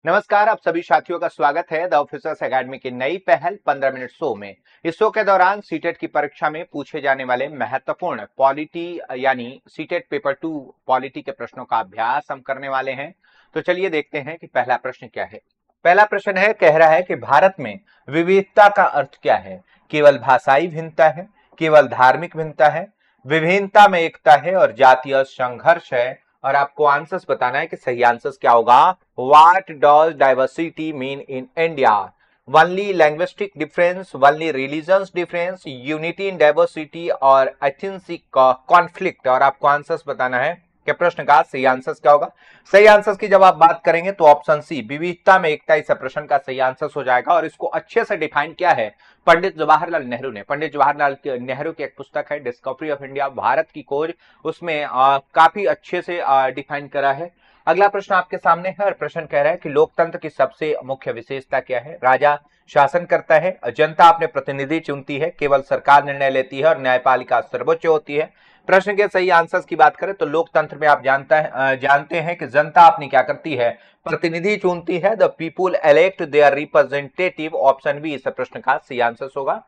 नमस्कार, आप सभी साथियों का स्वागत है द ऑफिसर्स एकेडमी की नई पहल 15 मिनट शो में। इस शो के दौरान सीटेट की परीक्षा में पूछे जाने वाले महत्वपूर्ण पॉलिटी यानी सीटेट पेपर 2 पॉलिटी के प्रश्नों का अभ्यास हम करने वाले हैं। तो चलिए देखते हैं कि पहला प्रश्न क्या है। पहला प्रश्न है, कह रहा है कि भारत में विविधता का अर्थ क्या है। केवल भाषाई भिन्नता है, केवल धार्मिक भिन्नता है, विभिन्नता में एकता है और जातीय संघर्ष है। और आपको आंसर्स बताना है कि सही आंसर्स क्या होगा। What does diversity mean in India? Only linguistic difference, only religions difference, unity in diversity और एथनिक कॉन्फ्लिक्ट। और आपको आंसर्स बताना है कि प्रश्न का सही आंसर्स क्या होगा। सही आंसर्स की जब आप बात करेंगे तो ऑप्शन सी विविधता में एकता इस प्रश्न का सही आंसर्स हो जाएगा। और इसको अच्छे से डिफाइन किया है पंडित जवाहरलाल नेहरू ने। पंडित जवाहरलाल नेहरू की एक पुस्तक है डिस्कवरी ऑफ इंडिया, भारत की खोज, उसमें काफी अच्छे से डिफाइन करा है। अगला प्रश्न आपके सामने है और प्रश्न कह रहा है कि लोकतंत्र की सबसे मुख्य विशेषता क्या है। राजा शासन करता है, जनता अपने प्रतिनिधि चुनती है, केवल सरकार निर्णय लेती है और न्यायपालिका सर्वोच्च होती है। प्रश्न के सही आंसर्स की बात करें तो लोकतंत्र में आप जानते हैं कि जनता अपनी क्या करती है, प्रतिनिधि चुनती है। The people elect their representative. Option B इस प्रश्न का सही आंसर होगा।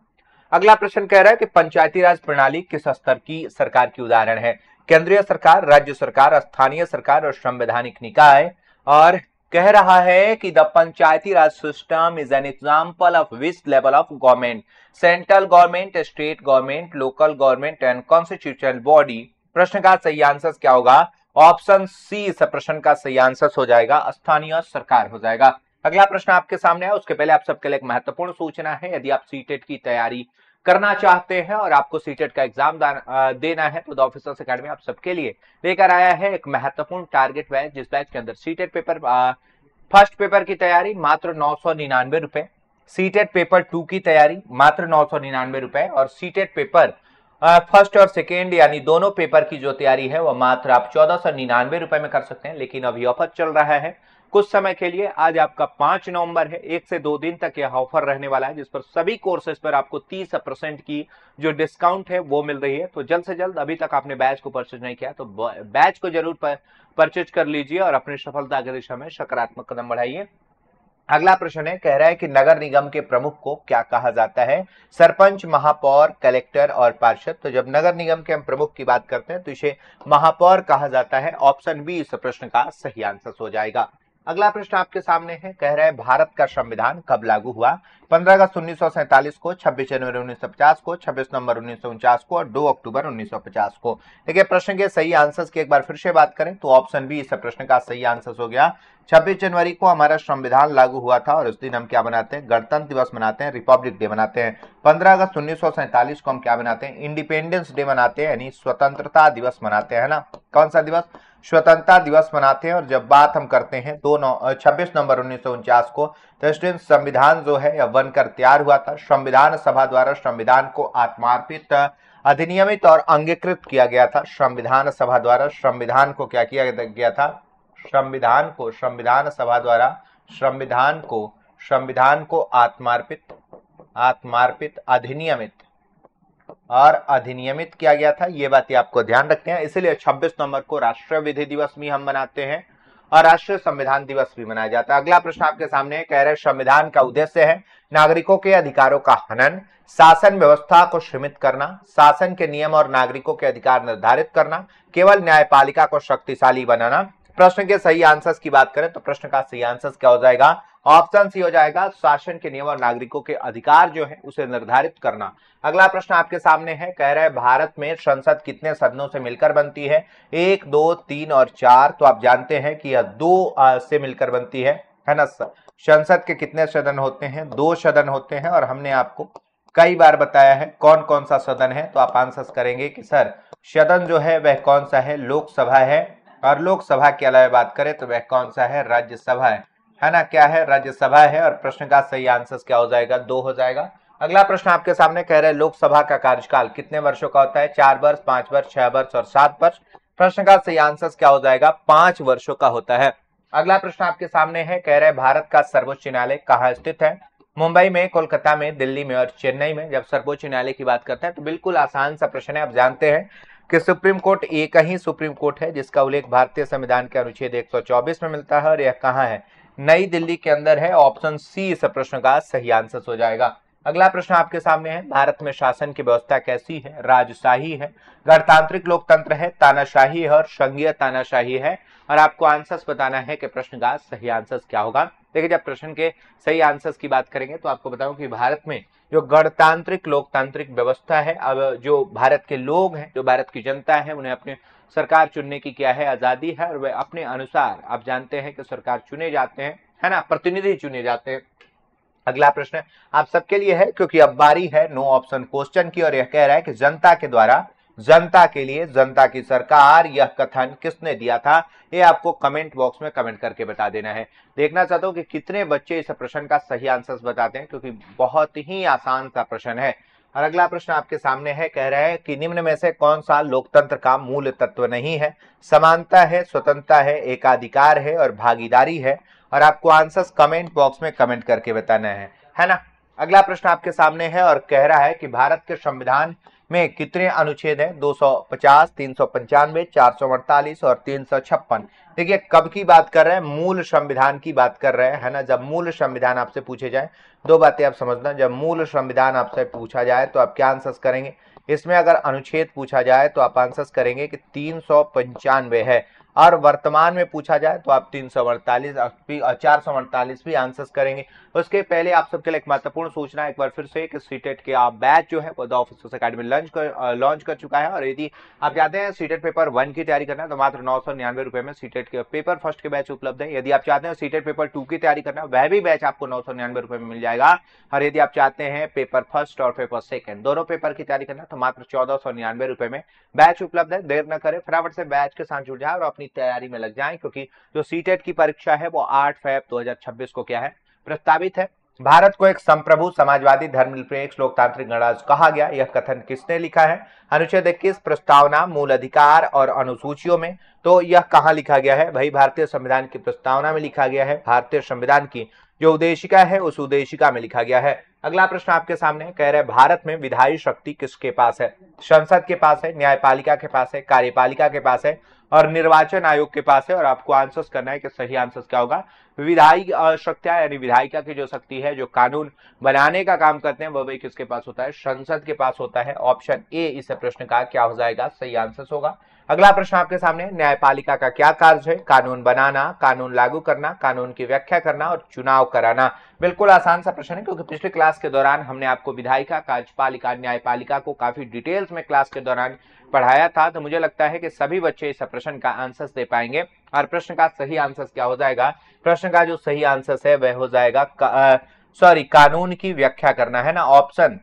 अगला प्रश्न कह रहा है कि पंचायती राज प्रणाली किस स्तर की सरकार की उदाहरण है। केंद्रीय सरकार, राज्य सरकार, स्थानीय सरकार और संवैधानिक निकाय। और कह रहा है कि the Panchayati Raj system is an example of which level of government, central government, state government, local government and constitutional body. प्रश्न का सही आंसर क्या होगा। ऑप्शन सी इस प्रश्न का सही आंसर हो जाएगा, स्थानीय सरकार हो जाएगा। अगला प्रश्न आपके सामने है, उसके पहले आप सबके लिए एक महत्वपूर्ण सूचना है। यदि आप सीटेट की तैयारी करना चाहते हैं और आपको सीटेट का एग्जाम देना है तो द ऑफिसर्स एकेडमी आप सबके लिए लेकर आया है एक महत्वपूर्ण टारगेट बैच, जिस बैच के अंदर सीटेट पेपर फर्स्ट पेपर की तैयारी मात्र 999 रुपए, सीटेट पेपर 2 की तैयारी मात्र 999 रुपए और सीटेट पेपर फर्स्ट और सेकेंड यानी दोनों पेपर की जो तैयारी है वह मात्र आप 1499 रुपए में कर सकते हैं। लेकिन अभी ऑफर चल रहा है कुछ समय के लिए। आज आपका 5 नवंबर है, 1 से 2 दिन तक यह ऑफर रहने वाला है, जिस पर सभी कोर्सेज पर आपको 30% की जो डिस्काउंट है वो मिल रही है। तो जल्द से जल्द, अभी तक आपने बैच को परचेज नहीं किया तो बैच को जरूर परचेज कर लीजिए और अपनी सफलता की दिशा में सकारात्मक कदम बढ़ाइए। अगला प्रश्न है, कह रहा है कि नगर निगम के प्रमुख को क्या कहा जाता है। सरपंच, महापौर, कलेक्टर और पार्षद। तो जब नगर निगम के हम प्रमुख की बात करते हैं तो इसे महापौर कहा जाता है। ऑप्शन बी इस प्रश्न का सही आंसर हो जाएगा। अगला प्रश्न आपके सामने है, कह रहा है भारत का संविधान कब लागू हुआ। 15 अगस्त 1947 को, 26 जनवरी 1950 को, 26 नवंबर 1949 को और 2 अक्टूबर 1950 को। देखिए प्रश्न के सही आंसर्स की एक बार फिर से बात करें तो ऑप्शन बी इस प्रश्न का सही आंसर हो गया। 26 जनवरी को हमारा संविधान लागू हुआ था और उस दिन हम क्या बनाते हैं, गणतंत्र दिवस मनाते हैं, रिपब्लिक डे मनाते हैं। 15 अगस्त 1947 को हम क्या बनाते हैं, इंडिपेंडेंस डे मनाते हैं यानी स्वतंत्रता दिवस मनाते हैं ना। कौन सा दिवस, स्वतंत्रता दिवस मनाते हैं। और जब बात हम करते हैं 26 नवंबर 1949 को, तो इस दिन संविधान जो है यह बनकर तैयार हुआ था। संविधान सभा द्वारा संविधान को आत्मार्पित, अधिनियमित और अंगीकृत किया गया था। संविधान सभा द्वारा संविधान को क्या किया गया था, संविधान सभा द्वारा संविधान को आत्मार्पित, अधिनियमित किया गया था। ये बातें आपको ध्यान रखते हैं। इसलिए 26 नवंबर को राष्ट्रीय विधि दिवस भी हम मनाते हैं और राष्ट्रीय संविधान दिवस भी मनाया जाता है। अगला प्रश्न आपके सामने कह रहे हैं, संविधान का उद्देश्य है नागरिकों के अधिकारों का हनन, शासन व्यवस्था को सीमित करना, शासन के नियम और नागरिकों के अधिकार निर्धारित करना, केवल न्यायपालिका को शक्तिशाली बनाना। प्रश्न के सही आंसर्स की बात करें तो प्रश्न का सही आंसर क्या हो जाएगा, ऑप्शन सी हो जाएगा, शासन के नियम और नागरिकों के अधिकार जो है उसे निर्धारित करना। अगला प्रश्न आपके सामने है, कह रहा है भारत में संसद कितने सदनों से मिलकर बनती है। 1, 2, 3 और 4। तो आप जानते हैं कि यह 2 से मिलकर बनती है ना। संसद के कितने सदन होते हैं, 2 सदन होते हैं। और हमने आपको कई बार बताया है कौन कौन सा सदन है। तो आप आंसर करेंगे कि सर सदन जो है वह कौन सा है, लोकसभा है। और लोकसभा के अलावा बात करें तो वह कौन सा है, राज्यसभा है ना। क्या है, राज्यसभा है। और प्रश्न का सही आंसर क्या हो जाएगा, 2 हो जाएगा। अगला प्रश्न आपके सामने कह रहे हैं, लोकसभा का कार्यकाल कितने वर्षों का होता है। 4 वर्ष, 5 वर्ष, 6 वर्ष और 7 वर्ष। प्रश्न का सही आंसर क्या हो जाएगा, 5 वर्षों का होता है। अगला प्रश्न आपके सामने है, कह रहे हैं भारत का सर्वोच्च न्यायालय कहाँ स्थित है। मुंबई में, कोलकाता में, दिल्ली में और चेन्नई में। जब सर्वोच्च न्यायालय की बात करते हैं तो बिल्कुल आसान सा प्रश्न है। आप जानते हैं कि सुप्रीम कोर्ट एक ही सुप्रीम कोर्ट है जिसका उल्लेख भारतीय संविधान के अनुच्छेद 124 में मिलता है। और यह कहाँ है, नई दिल्ली के अंदर है। ऑप्शन सी इस प्रश्न का सही आंसर हो जाएगा। अगला प्रश्न आपके सामने है, भारत में शासन की व्यवस्था कैसी है? राजशाही है, गणतांत्रिक लोकतंत्र है, तानाशाही है और संघीय तानाशाही है। और आपको आंसर्स बताना है कि प्रश्न का सही आंसर क्या होगा। देखिए, जब प्रश्न के सही आंसर्स की बात करेंगे तो आपको बताऊं कि भारत में जो गणतांत्रिक लोकतांत्रिक व्यवस्था है, अब जो भारत के लोग हैं, जो भारत की जनता है, उन्हें अपने सरकार चुनने की क्या है, आजादी है। और वे अपने अनुसार, आप जानते हैं कि सरकार चुने जाते हैं, है ना, प्रतिनिधि चुने जाते हैं। अगला प्रश्न आप सबके लिए है, क्योंकि अब बारी है नो ऑप्शन क्वेश्चन की, और यह कह रहा है कि जनता के द्वारा जनता के लिए जनता की सरकार, यह कथन किसने दिया था? ये आपको कमेंट बॉक्स में कमेंट करके बता देना है। देखना चाहता हूं कि कितने बच्चे इस प्रश्न का सही आंसर बताते हैं, क्योंकि बहुत ही आसान सा प्रश्न है। और अगला प्रश्न आपके सामने है, कह रहा है कि निम्न में से कौन सा लोकतंत्र का मूल तत्व नहीं है? समानता है, स्वतंत्रता है, एकाधिकार है और भागीदारी है। और आपको आंसर्स कमेंट बॉक्स में कमेंट करके बताना है ना। अगला प्रश्न आपके सामने है और कह रहा है कि भारत के संविधान में कितने अनुच्छेद हैं? 250, 395, 448 और 356। देखिए, कब की बात कर रहे हैं? मूल संविधान की बात कर रहे हैं, है ना। जब मूल संविधान आपसे पूछे जाए, दो बातें आप समझना। जब मूल संविधान आपसे पूछा जाए तो आप क्या आंसर्स करेंगे? इसमें अगर अनुच्छेद पूछा जाए तो आप आंसर्स करेंगे कि 395 है, और वर्तमान में पूछा जाए तो आप 348 448 भी आंसर्स करेंगे। उसके पहले आप सबके लिए एक महत्वपूर्ण सूचना एक बार फिर से कि सीटेट के आप बैच जो है वो द ऑफिसर्स अकेडमी लॉन्च कर चुका है। और यदि आप चाहते हैं सीटेट पेपर 1 की तैयारी करना, तो मात्र 999 रुपए में सीटेट के पेपर फर्स्ट के बैच उपलब्ध है। यदि आप चाहते हैं सीटेट पेपर 2 की तैयारी करना, वह भी बैच आपको 999 रुपए में मिल जाएगा। और यदि आप चाहते हैं पेपर फर्स्ट और पेपर सेकंड दोनों पेपर की तैयारी करना, तो मात्र 1499 रुपए में बैच उपलब्ध है। देर न करें, फटाफट से बैच के साथ जुड़ जाए और अपनी तैयारी में लग जाएं, क्योंकि जो सीटेट की परीक्षा है वो 8 फरवरी 2026 को क्या है, प्रस्तावित है। भारत को एक संप्रभु, समाजवादी, धर्मनिरपेक्ष, लोकतांत्रिक गणराज्य कहा गया, यह कथन किसने लिखा है? अनुच्छेद 21, प्रस्तावना, मूल अधिकार और अनुसूचियों में। तो यह कहां लिखा गया है भाई? भारतीय संविधान की प्रस्तावना में लिखा गया है। भारतीय संविधान की जो उद्देशिका है उस उद्देशिका में लिखा गया है। अगला प्रश्न आपके सामने कह रहे हैं, भारत में विधायी शक्ति किसके पास है? संसद के पास है, न्यायपालिका के पास है, कार्यपालिका के पास है और निर्वाचन आयोग के पास है। और आपको आंसर्स करना है कि सही आंसर क्या होगा। विधायी शक्तियां यानी विधायिका की जो शक्ति है, जो कानून बनाने का काम करते हैं, वह भी किसके पास होता है? संसद के पास होता है। ऑप्शन ए इस प्रश्न का क्या हो जाएगा? सही आंसर होगा। अगला प्रश्न आपके सामने, न्यायपालिका का क्या कार्य है? कानून बनाना, कानून लागू करना, कानून की व्याख्या करना और चुनाव कराना। बिल्कुल आसान सा प्रश्न है, क्योंकि पिछले क्लास के दौरान हमने आपको विधायिका, कार्यपालिका, न्यायपालिका को काफी डिटेल्स में क्लास के दौरान पढ़ाया था। तो मुझे लगता है कि सभी बच्चे इस प्रश्न का आंसर दे पाएंगे। और प्रश्न का सही आंसर क्या हो जाएगा? प्रश्न का जो सही आंसर है वह हो जाएगा कानून की व्याख्या करना, है ना। ऑप्शन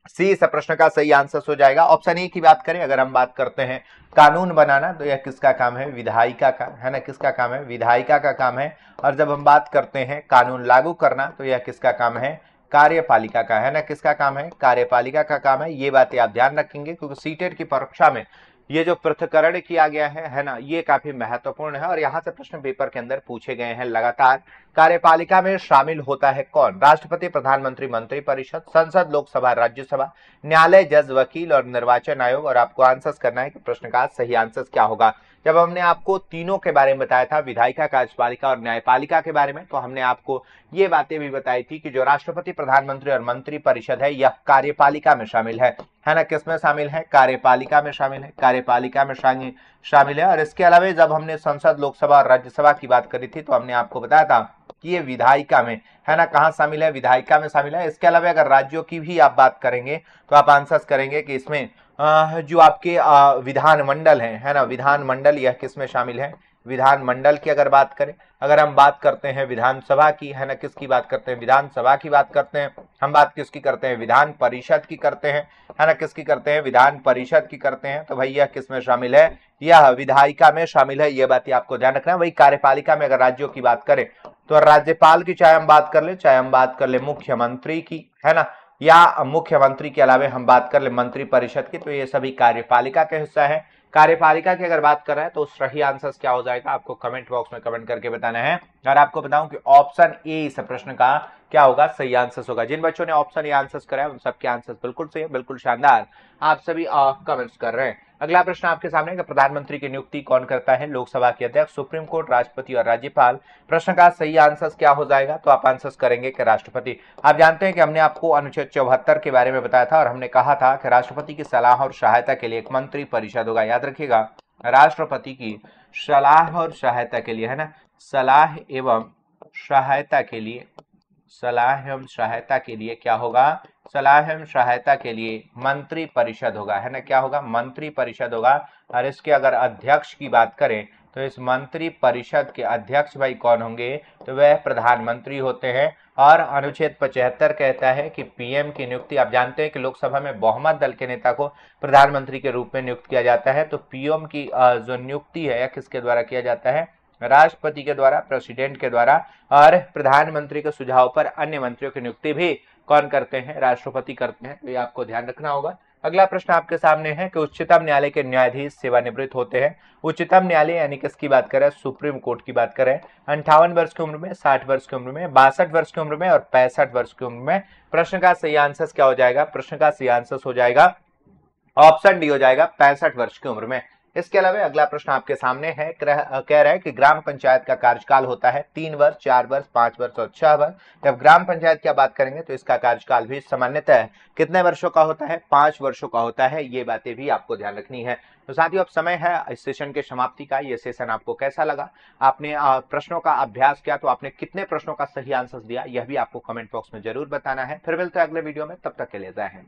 सी इस प्रश्न का सही आंसर हो जाएगा। ऑप्शन ए की बात करें, अगर हम बात करते हैं कानून बनाना, तो यह किसका काम है? विधायिका का, है ना। किसका काम है? विधायिका का काम है। और जब हम बात करते हैं कानून लागू करना, तो यह किसका काम है? कार्यपालिका का, है ना। किसका काम है? कार्यपालिका का काम है। ये बातें आप ध्यान रखेंगे, क्योंकि सीटेट की परीक्षा में ये जो पृथक्करण किया गया है ना, ये काफी महत्वपूर्ण है। और यहाँ से प्रश्न पेपर के अंदर पूछे गए हैं लगातार। कार्यपालिका में शामिल होता है कौन? राष्ट्रपति, प्रधानमंत्री, मंत्री परिषद, संसद, लोकसभा, राज्यसभा, न्यायालय, जज, वकील और निर्वाचन आयोग। और आपको आंसर करना है कि प्रश्न का सही आंसर क्या होगा। जब हमने आपको तीनों के बारे में बताया था, विधायिका, कार्यपालिका और न्यायपालिका के बारे में, तो हमने आपको ये बातें भी बताई थी कि जो राष्ट्रपति, प्रधानमंत्री और मंत्री परिषद है, यह कार्यपालिका में शामिल है ना। किसमें शामिल है? कार्यपालिका में शामिल है। कार्यपालिका में शामिल है। और इसके अलावा जब हमने संसद, लोकसभा और राज्यसभा की बात करी थी, तो हमने आपको बताया था कि ये विधायिका में, है ना। कहां शामिल है? विधायिका में शामिल है। इसके अलावा अगर राज्यों की भी आप बात करेंगे, तो आप आंसर करेंगे कि इसमें जो आपके विधानमंडल है ना, विधानमंडल, यह किसमें शामिल है? विधानमंडल की अगर बात करें, अगर हम बात करते हैं विधानसभा की, है ना, किसकी बात करते हैं? विधानसभा की बात करते हैं। हम बात किसकी करते हैं? विधान परिषद की करते हैं, है ना। किसकी करते हैं? विधान परिषद की करते हैं। तो भाई यह किसमें शामिल है? यह विधायिका में शामिल है। यह बात आपको ध्यान रखना है। वही कार्यपालिका में अगर राज्यों की बात करें, तो राज्यपाल की चाहे हम बात कर ले, चाहे हम बात कर ले मुख्यमंत्री की, है ना, या मुख्यमंत्री के अलावा हम बात कर ले मंत्री परिषद की, तो ये सभी कार्यपालिका का हिस्सा है। कार्यपालिका की अगर बात कर रहे हैं, तो सही आंसर क्या हो जाएगा? आपको कमेंट बॉक्स में कमेंट करके बताना है और आपको बताऊं कि ऑप्शन ए इस प्रश्न का क्या होगा, सही आंसर होगा। जिन बच्चों ने ऑप्शन ए आंसर कराया उन सबके आंसर बिल्कुल सही है, बिल्कुल शानदार, आप सभी कमेंट्स कर रहे हैं। अगला प्रश्न आपके सामने, प्रधानमंत्री की नियुक्ति कौन करता है, लोकसभा के अध्यक्ष, सुप्रीम कोर्ट, राष्ट्रपति और राज्यपाल। प्रश्न का सही आंसर क्या हो जाएगा, तो आप आंसर करेंगे कि राष्ट्रपति। आप जानते हैं कि हमने आपको अनुच्छेद 74 के बारे में बताया था और हमने कहा था कि राष्ट्रपति की सलाह और सहायता के लिए एक मंत्री परिषद होगा। याद रखिएगा, राष्ट्रपति की सलाह और सहायता के लिए, है ना, सलाह एवं सहायता के लिए, सलाह एवं सहायता के लिए क्या होगा, सलाह एवं सहायता के लिए मंत्री परिषद होगा, है ना, क्या होगा, मंत्री परिषद होगा। और इसके अगर अध्यक्ष की बात करें तो इस मंत्री परिषद के अध्यक्ष भाई कौन होंगे, तो वह प्रधानमंत्री होते हैं। और अनुच्छेद 75 कहता है कि पीएम की नियुक्ति, आप जानते हैं कि लोकसभा में बहुमत दल के नेता को प्रधानमंत्री के रूप में नियुक्त किया जाता है, तो पीएम की जो नियुक्ति है किसके द्वारा किया जाता है, राष्ट्रपति के द्वारा, प्रेसिडेंट के द्वारा। और प्रधानमंत्री के सुझाव पर अन्य मंत्रियों की नियुक्ति भी कौन करते हैं, राष्ट्रपति करते हैं, तो ये आपको ध्यान रखना होगा। अगला प्रश्न आपके सामने है कि उच्चतम न्यायालय के न्यायाधीश सेवानिवृत्त होते हैं। उच्चतम न्यायालय यानी किसकी बात करें, सुप्रीम कोर्ट की बात करें, 58 वर्ष की उम्र में, 60 वर्ष की उम्र में, 62 वर्ष की उम्र में और 65 वर्ष की उम्र में। प्रश्न का सही आंसर क्या हो जाएगा, प्रश्न का सही आंसर हो जाएगा ऑप्शन डी हो जाएगा, 65 वर्ष की उम्र में। इसके अलावा अगला प्रश्न आपके सामने है, कह रहा है कि ग्राम पंचायत का कार्यकाल होता है 3 वर्ष, 4 वर्ष, 5 वर्ष और 6 वर्ष। जब ग्राम पंचायत की बात करेंगे तो इसका कार्यकाल भी सामान्यतः कितने वर्षों का होता है, 5 वर्षों का होता है। ये बातें भी आपको ध्यान रखनी है। तो साथियों, अब समय है इस सेशन के समाप्ति का। ये सेशन आपको कैसा लगा, आपने प्रश्नों का अभ्यास किया तो आपने कितने प्रश्नों का सही आंसर दिया, यह भी आपको कमेंट बॉक्स में जरूर बताना है। फिर मिलते हैं अगले वीडियो में, तब तक के लिए जय हिंद।